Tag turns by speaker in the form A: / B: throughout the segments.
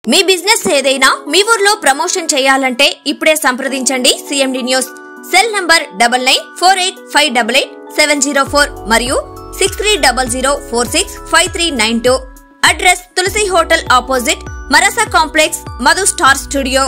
A: మీ business ఏదైనా మీ ఊర్లో promotion చేయాలంటే ఇప్పుడే సంప్రదించండి సిఎండి న్యూస్. సెల్ నంబర్ 9948588704 మరియు 6300465392. Address Tulasi hotel opposite Marasa complex, Madhu star studio.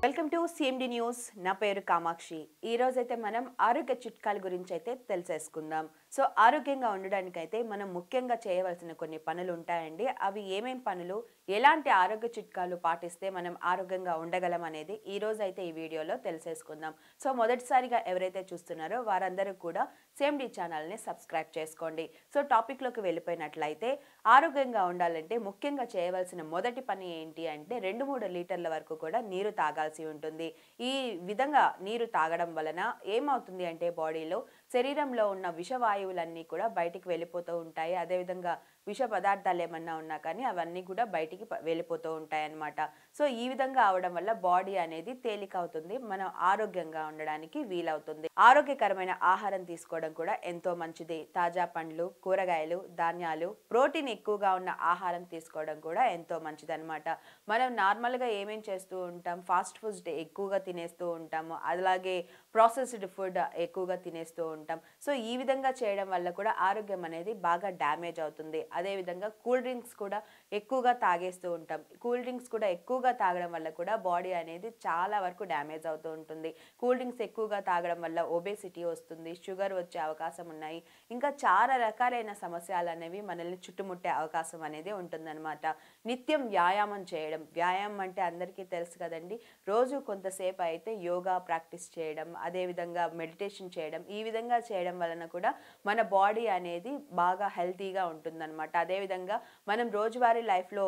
B: Welcome to CMD news. నా పేరు కామాక్షి. ఈ రోజైతే మనం ఆరోగ్య చిట్కాల గురించి అయితే తెలిసేసుకుందాం. సో ఆరోగ్యంగా ఉండడానికైతే మనం ముఖ్యంగా చేయవలసిన కొన్ని పనులు ఉంటాయండి. అవి ఏమేం పనులు, ఎలాంటి ఆరోగ్య చిట్కాలు పాటిస్తే మనం ఆరోగ్యంగా ఉండగలం అనేది ఈ రోజు అయితే ఈ వీడియోలో తెలిసేసుకుందాం. సో మొదటిసారిగా ఎవరైతే చూస్తున్నారో వారందరూ కూడా సిఎండి ఛానల్ని సబ్స్క్రైబ్ చేసుకోండి. సో టాపిక్లోకి వెళ్ళిపోయినట్లయితే ఆరోగ్యంగా ఉండాలంటే ముఖ్యంగా చేయవలసిన మొదటి పని ఏంటి అంటే 2-3 లీటర్ల వరకు కూడా నీరు తాగాల్సి ఉంటుంది. ఈ విధంగా నీరు తాగడం వలన ఏమవుతుంది అంటే బాడీలో శరీరంలో ఉన్న విషవాయువులన్నీ కూడా బయటికి వెళ్ళిపోతూ ఉంటాయి. అదేవిధంగా విష పదార్థాలు ఏమన్నా ఉన్నా కానీ అవన్నీ కూడా బయటికి వెళ్ళిపోతూ ఉంటాయి అన్నమాట. సో ఈ విధంగా అవడం వల్ల బాడీ అనేది తేలిక అవుతుంది, మనం ఆరోగ్యంగా ఉండడానికి వీలవుతుంది. ఆరోగ్యకరమైన ఆహారం తీసుకోవడం కూడా ఎంతో మంచిది. తాజా పండ్లు, కూరగాయలు, ధాన్యాలు, ప్రోటీన్ ఎక్కువగా ఉన్న ఆహారం తీసుకోవడం కూడా ఎంతో మంచిది అనమాట. మనం నార్మల్గా ఏమేం చేస్తూ ఉంటాం, ఫాస్ట్ ఫుడ్ ఎక్కువగా తినేస్తూ ఉంటాము, అలాగే ప్రాసెస్డ్ ఫుడ్ ఎక్కువగా తినేస్తూ ఉంటాం. సో ఈ విధంగా చేయడం వల్ల కూడా ఆరోగ్యం అనేది బాగా డ్యామేజ్ అవుతుంది. అదేవిధంగా కూల్ డ్రింక్స్ కూడా ఎక్కువగా తాగేస్తూ ఉంటాం. కూల్ డ్రింక్స్ కూడా ఎక్కువగా తాగడం వల్ల కూడా బాడీ అనేది చాలా వరకు డ్యామేజ్ అవుతూ ఉంటుంది. కూల్ డ్రింక్స్ ఎక్కువగా తాగడం వల్ల ఒబేసిటీ వస్తుంది, షుగర్ వచ్చే అవకాశం ఉన్నాయి, ఇంకా చాలా రకాలైన సమస్యలు అనేవి మనల్ని చుట్టుముట్టే అవకాశం అనేది ఉంటుందన్నమాట. నిత్యం వ్యాయామం చేయడం, వ్యాయామం అంటే అందరికీ తెలుసు కదండి. రోజు కొంతసేపు అయితే యోగా ప్రాక్టీస్ చేయడం, అదేవిధంగా మెడిటేషన్ చేయడం, ఈ విధంగా చేయడం వలన కూడా మన బాడీ అనేది బాగా హెల్తీగా ఉంటుందన్నమాట. అదేవిధంగా మనం రోజువారీ లైఫ్లో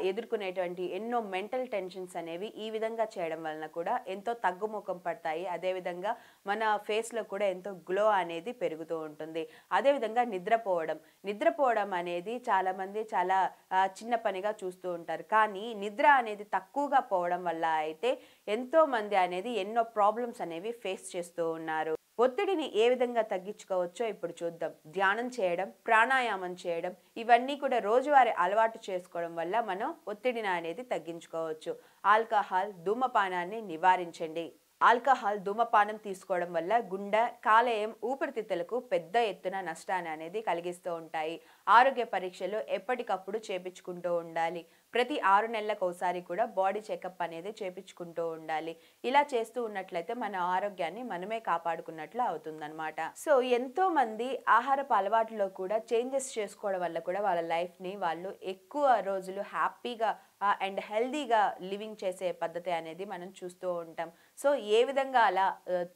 B: ఎదుర్కొనేటువంటి ఎన్నో మెంటల్ టెన్షన్స్ అనేవి ఈ విధంగా చేయడం వలన కూడా ఎంతో తగ్గుముఖం పడతాయి. అదేవిధంగా మన ఫేస్లో కూడా ఎంతో గ్లో అనేది పెరుగుతూ ఉంటుంది. అదేవిధంగా నిద్రపోవడం అనేది చాలామంది చాలా చిన్న పనిగా చూస్తూ ఉంటారు. కానీ నిద్ర అనేది తక్కువగా పోవడం వల్ల అయితే ఎంతో మంది అనేది ఎన్నో ప్రాబ్లమ్స్ అనేవి ఫేస్ చేస్తూ ఉన్నారు. ఒత్తిడిని ఏ విధంగా తగ్గించుకోవచ్చో ఇప్పుడు చూద్దాం. ధ్యానం చేయడం, ప్రాణాయామం చేయడం, ఇవన్నీ కూడా రోజువారీ అలవాటు చేసుకోవడం వల్ల మనం ఒత్తిడిని అనేది తగ్గించుకోవచ్చు. ఆల్కహాల్, ధూమపానాన్ని నివారించండి. ఆల్కహాల్, ధూమపానం తీసుకోవడం వల్ల గుండె, కాలేయం, ఊపిరితిత్తులకు పెద్ద ఎత్తున నష్టాన్ని అనేది కలిగిస్తూ ఉంటాయి. ఆరోగ్య పరీక్షలు ఎప్పటికప్పుడు చేపించుకుంటూ ఉండాలి. ప్రతి 6 నెలలకు ఒకసారి కూడా బాడీ చెకప్ అనేది చేపించుకుంటూ ఉండాలి. ఇలా చేస్తూ ఉన్నట్లయితే మన ఆరోగ్యాన్ని మనమే కాపాడుకున్నట్లు అవుతుందన్నమాట. సో ఎంతో మంది ఆహారపు అలవాట్లో కూడా చేంజెస్ చేసుకోవడం వల్ల కూడా వాళ్ళ లైఫ్ని వాళ్ళు ఎక్కువ రోజులు హ్యాపీగా అండ్ హెల్దీగా లివింగ్ చేసే పద్ధతి అనేది మనం చూస్తూ ఉంటాం. సో ఏ విధంగా అలా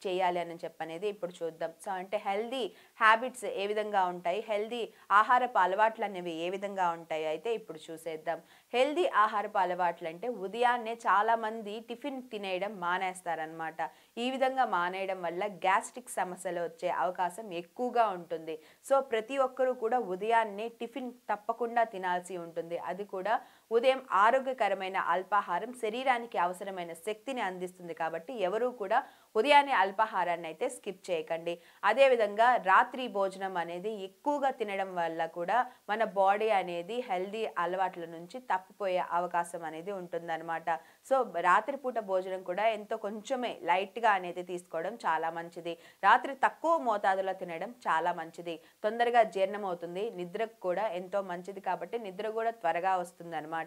B: చేయాలి అని చెప్పనేది ఇప్పుడు చూద్దాం. సో అంటే హెల్దీ హ్యాబిట్స్ ఏ విధంగా ఉంటాయి, హెల్దీ ఆహారపు అలవాట్లు అనేవి ఏ విధంగా ఉంటాయి అయితే ఇప్పుడు చూసేద్దాం. హెల్దీ ఆహారపు అలవాట్లు అంటే ఉదయాన్నే చాలామంది టిఫిన్ తినేయడం మానేస్తారనమాట. ఈ విధంగా మానేయడం వల్ల గ్యాస్ట్రిక్ సమస్యలు వచ్చే అవకాశం ఎక్కువగా ఉంటుంది. సో ప్రతి ఒక్కరూ కూడా ఉదయాన్నే టిఫిన్ తప్పకుండా తినాల్సి ఉంటుంది. అది కూడా ఉదయం ఆరోగ్యకరమైన అల్పాహారం శరీరానికి అవసరమైన శక్తిని అందిస్తుంది. కాబట్టి ఎవరూ కూడా ఉదయాన్నే అల్పాహారాన్ని అయితే స్కిప్ చేయకండి. అదేవిధంగా రాత్రి భోజనం అనేది ఎక్కువగా తినడం వల్ల కూడా మన బాడీ అనేది హెల్దీ అలవాట్ల నుంచి తప్పిపోయే అవకాశం అనేది ఉంటుందన్నమాట. సో రాత్రిపూట భోజనం కూడా ఎంతో కొంచెమే లైట్గా అనేది తీసుకోవడం చాలా మంచిది. రాత్రి తక్కువ మోతాదులో తినడం చాలా మంచిది. తొందరగా జీర్ణం అవుతుంది, నిద్రకు కూడా ఎంతో మంచిది. కాబట్టి నిద్ర కూడా త్వరగా వస్తుంది అనమాట.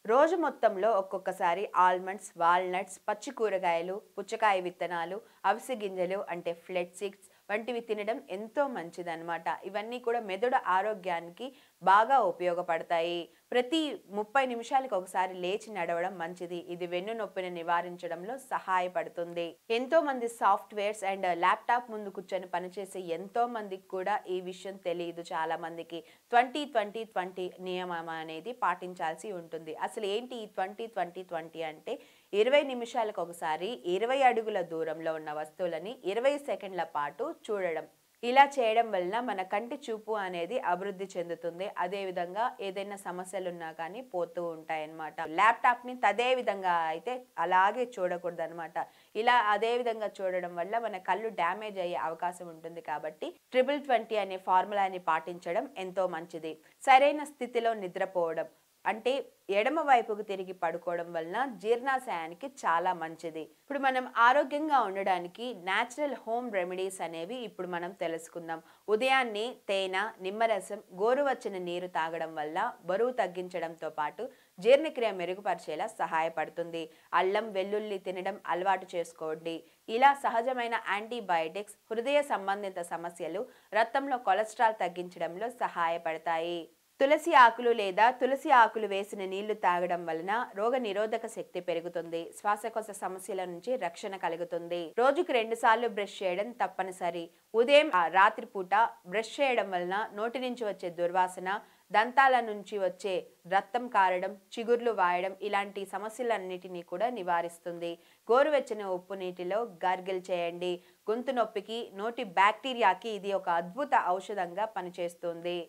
B: రోజు మొత్తంలో ఒక్కొక్కసారి ఆల్మండ్స్, వాల్నట్స్, పచ్చి కూరగాయలు, పుచ్చకాయ విత్తనాలు, అవిసె గింజలు అంటే ఫ్లెక్స్ సీడ్స్ వంటివి తినడం ఎంతో మంచిదన్నమాట. ఇవన్నీ కూడా మెదడు ఆరోగ్యానికి బాగా ఉపయోగపడతాయి. ప్రతి 30 నిమిషాలకు ఒకసారి లేచి నడవడం మంచిది. ఇది వెన్ను నొప్పిని నివారించడంలో సహాయపడుతుంది. ఎంతో మంది సాఫ్ట్వేర్స్ అండ్ ల్యాప్టాప్ ముందు కూర్చొని పనిచేసే ఎంతో మందికి కూడా ఈ విషయం తెలియదు. చాలా మందికి 20-20-20 నియమం అనేది పాటించాల్సి ఉంటుంది. అసలు ఏంటి ఈ 20-20-20 అంటే 20 నిమిషాలకు ఒకసారి 20 అడుగుల దూరంలో ఉన్న వస్తువులని 20 సెకండ్ల పాటు చూడడం. ఇలా చేయడం వల్ల మన కంటి చూపు అనేది అభివృద్ధి చెందుతుంది. అదేవిధంగా ఏదైనా సమస్యలు ఉన్నా కానీ పోతూ ఉంటాయన్నమాట. ల్యాప్టాప్ని అదే విధంగా అయితే అలాగే చూడకూడదు అనమాట. ఇలా అదే విధంగా చూడడం వల్ల మన కళ్ళు డ్యామేజ్ అయ్యే అవకాశం ఉంటుంది. కాబట్టి 20-20 అనే ఫార్ములాని పాటించడం ఎంతో మంచిది. సరైన స్థితిలో నిద్రపోవడం, అంటే ఎడమ వైపుకు తిరిగి పడుకోవడం వలన జీర్ణాశయానికి చాలా మంచిది. ఇప్పుడు మనం ఆరోగ్యంగా ఉండడానికి న్యాచురల్ హోమ్ రెమెడీస్ అనేవి ఇప్పుడు మనం తెలుసుకుందాం. ఉదయాన్నే తేనె, నిమ్మరసం, గోరువెచ్చని నీరు తాగడం వల్ల బరువు తగ్గించడంతో పాటు జీర్ణక్రియ మెరుగుపరిచేలా సహాయపడుతుంది. అల్లం, వెల్లుల్లి తినడం అలవాటు చేసుకోండి. ఇలా సహజమైన యాంటీబయాటిక్స్ హృదయ సంబంధిత సమస్యలు, రక్తంలో కొలెస్ట్రాల్ తగ్గించడంలో సహాయపడతాయి. తులసి ఆకులు లేదా తులసి ఆకులు వేసిన నీళ్లు తాగడం వలన రోగ నిరోధక శక్తి పెరుగుతుంది. శ్వాసకోశ సమస్యల నుంచి రక్షణ కలుగుతుంది. రోజుకు 2 సార్లు బ్రష్ చేయడం తప్పనిసరి. ఉదయం, రాత్రిపూట బ్రష్ చేయడం వలన నోటి నుంచి వచ్చే దుర్వాసన, దంతాల నుంచి వచ్చే రక్తం కారడం, చిగుర్లు వాయడం ఇలాంటి సమస్యలన్నిటినీ కూడా నివారిస్తుంది. గోరువెచ్చని ఉప్పు నీటిలో గార్గిల్ చేయండి. గొంతు నొప్పికి, నోటి బ్యాక్టీరియాకి ఇది ఒక అద్భుత ఔషధంగా పనిచేస్తుంది.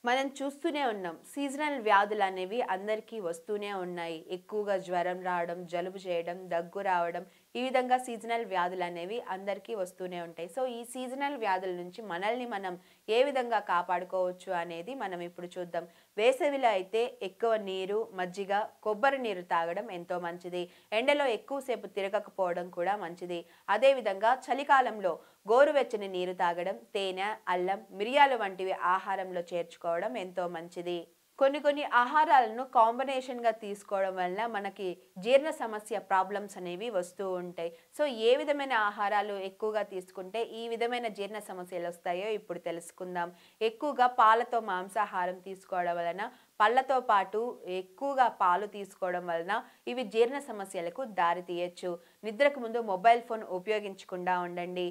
B: మనం చూస్తూనే ఉన్నాం, సీజనల్ వ్యాధులు అనేవి అందరికీ వస్తూనే ఉన్నాయి. ఎక్కువగా జ్వరం రావడం, జలుబు చేయడం, దగ్గు రావడం, ఈ విధంగా సీజనల్ వ్యాధులు అనేవి అందరికీ వస్తూనే ఉంటాయి. సో ఈ సీజనల్ వ్యాధుల నుంచి మనల్ని మనం ఏ విధంగా కాపాడుకోవచ్చు అనేది మనం ఇప్పుడు చూద్దాం. వేసవిలో అయితే ఎక్కువ నీరు, మజ్జిగ, కొబ్బరి నీరు తాగడం ఎంతో మంచిది. ఎండలో ఎక్కువసేపు తిరగకపోవడం కూడా మంచిది. అదేవిధంగా చలికాలంలో గోరువెచ్చని నీరు తాగడం, తేనె, అల్లం, మిరియాలు వంటివి ఆహారంలో చేర్చుకోవడం ఎంతో మంచిది. కొన్ని ఆహారాలను కాంబినేషన్గా తీసుకోవడం వల్ల మనకి జీర్ణ సమస్య ప్రాబ్లమ్స్ అనేవి వస్తూ ఉంటాయి. సో ఏ విధమైన ఆహారాలు ఎక్కువగా తీసుకుంటే ఈ విధమైన జీర్ణ సమస్యలు వస్తాయో ఇప్పుడు తెలుసుకుందాం. ఎక్కువగా పాలతో మాంసాహారం తీసుకోవడం వలన, పళ్ళతో పాటు ఎక్కువగా పాలు తీసుకోవడం వలన ఇవి జీర్ణ సమస్యలకు దారితీయచ్చు. నిద్రకు ముందు మొబైల్ ఫోన్ ఉపయోగించకుండా ఉండండి.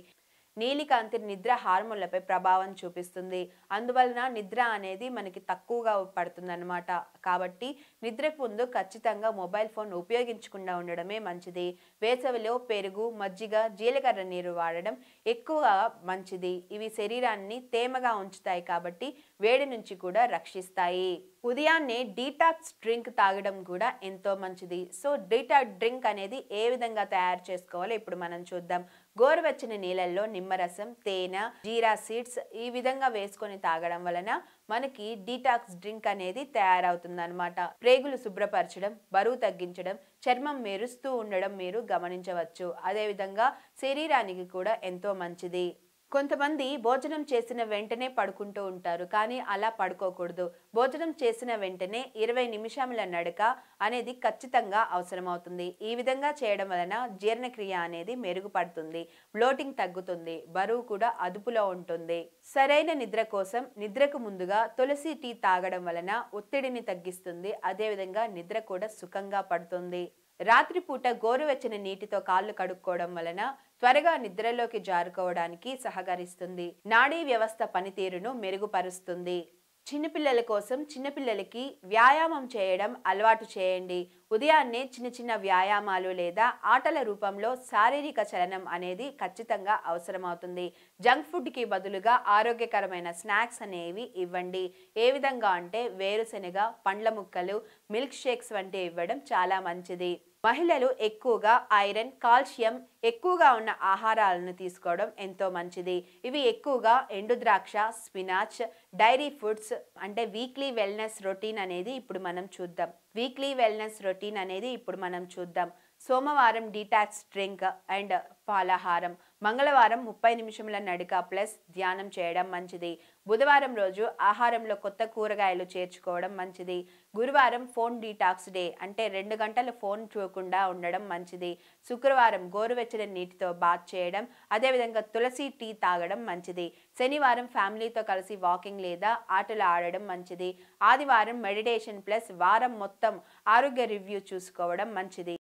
B: నీలికాంతి నిద్ర హార్మోన్లపై ప్రభావం చూపిస్తుంది. అందువలన నిద్ర అనేది మనకి తక్కువగా పడుతుందన్నమాట. కాబట్టి నిద్రకు ముందు ఖచ్చితంగా మొబైల్ ఫోన్ ఉపయోగించకుండా ఉండడమే మంచిది. వేసవిలో పెరుగు, మజ్జిగ, జీలకర్ర నీరు వాడడం ఎక్కువగా మంచిది. ఇవి శరీరాన్ని తేమగా ఉంచుతాయి కాబట్టి వేడి నుంచి కూడా రక్షిస్తాయి. ఉదయాన్నే డీటాక్స్ డ్రింక్ తాగడం కూడా ఎంతో మంచిది. సో డీటాక్స్ డ్రింక్ అనేది ఏ విధంగా తయారు చేసుకోవాలో ఇప్పుడు మనం చూద్దాం. గోరువెచ్చని నీళ్ళల్లో నిమ్మరసం, తేనె, జీరా సీడ్స్ ఈ విధంగా వేసుకొని తాగడం వలన మనకి డీటాక్స్ డ్రింక్ అనేది తయారవుతుంది అనమాట. ప్రేగులు శుభ్రపరచడం, బరువు తగ్గించడం, చర్మం మెరుస్తూ ఉండడం మీరు గమనించవచ్చు. అదేవిధంగా శరీరానికి కూడా ఎంతో మంచిది. కొంతమంది భోజనం చేసిన వెంటనే పడుకుంటూ ఉంటారు, కానీ అలా పడుకోకూడదు. భోజనం చేసిన వెంటనే 20 నిమిషముల నడక అనేది ఖచ్చితంగా అవసరమవుతుంది. ఈ విధంగా చేయడం వలన జీర్ణక్రియ అనేది మెరుగుపడుతుంది, బ్లోటింగ్ తగ్గుతుంది, బరువు కూడా అదుపులో ఉంటుంది. సరైన నిద్ర కోసం నిద్రకు ముందుగా తులసి టీ తాగడం వలన ఒత్తిడిని తగ్గిస్తుంది. అదేవిధంగా నిద్ర కూడా సుఖంగా పడుతుంది. రాత్రిపూట గోరువెచ్చని నీటితో కాళ్ళు కడుక్కోవడం వలన త్వరగా నిద్రలోకి జారుకోవడానికి సహకరిస్తుంది. నాడీ వ్యవస్థ పనితీరును మెరుగుపరుస్తుంది. చిన్నపిల్లల కోసం చిన్నపిల్లలకి వ్యాయామం చేయడం అలవాటు చేయండి. ఉదయాన్నే చిన్న వ్యాయామాలు లేదా ఆటల రూపంలో శారీరక చలనం అనేది ఖచ్చితంగా అవసరమవుతుంది. జంక్ ఫుడ్కి బదులుగా ఆరోగ్యకరమైన స్నాక్స్ అనేవి ఇవ్వండి. ఏ విధంగా అంటే వేరుశెనగ, పండ్ల ముక్కలు, మిల్క్ షేక్స్ వంటివి ఇవ్వడం చాలా మంచిది. మహిళలు ఎక్కువగా ఐరన్, కాల్షియం ఎక్కువగా ఉన్న ఆహారాలను తీసుకోవడం ఎంతో మంచిది. ఇవి ఎక్కువగా ఎండు ద్రాక్ష, స్పినాచ్, డైరీ ఫుడ్స్. అంటే వీక్లీ వెల్నెస్ రొటీన్ అనేది ఇప్పుడు మనం చూద్దాం. సోమవారం డీటాక్స్ డ్రింక్ అండ్ పాలాహారం, మంగళవారం 30 నిమిషముల నడక ప్లస్ ధ్యానం చేయడం మంచిది. బుధవారం రోజు ఆహారంలో కొత్త కూరగాయలు చేర్చుకోవడం మంచిది. గురువారం ఫోన్ డీటాక్స్ డే, అంటే 2 గంటలు ఫోన్ చూడకుండా ఉండడం మంచిది. శుక్రవారం గోరువెచ్చని నీటితో బాత్ చేయడం, అదేవిధంగా తులసి టీ తాగడం మంచిది. శనివారం ఫ్యామిలీతో కలిసి వాకింగ్ లేదా ఆటలు ఆడడం మంచిది. ఆదివారం మెడిటేషన్ ప్లస్ వారం మొత్తం ఆరోగ్య రివ్యూ చూసుకోవడం మంచిది.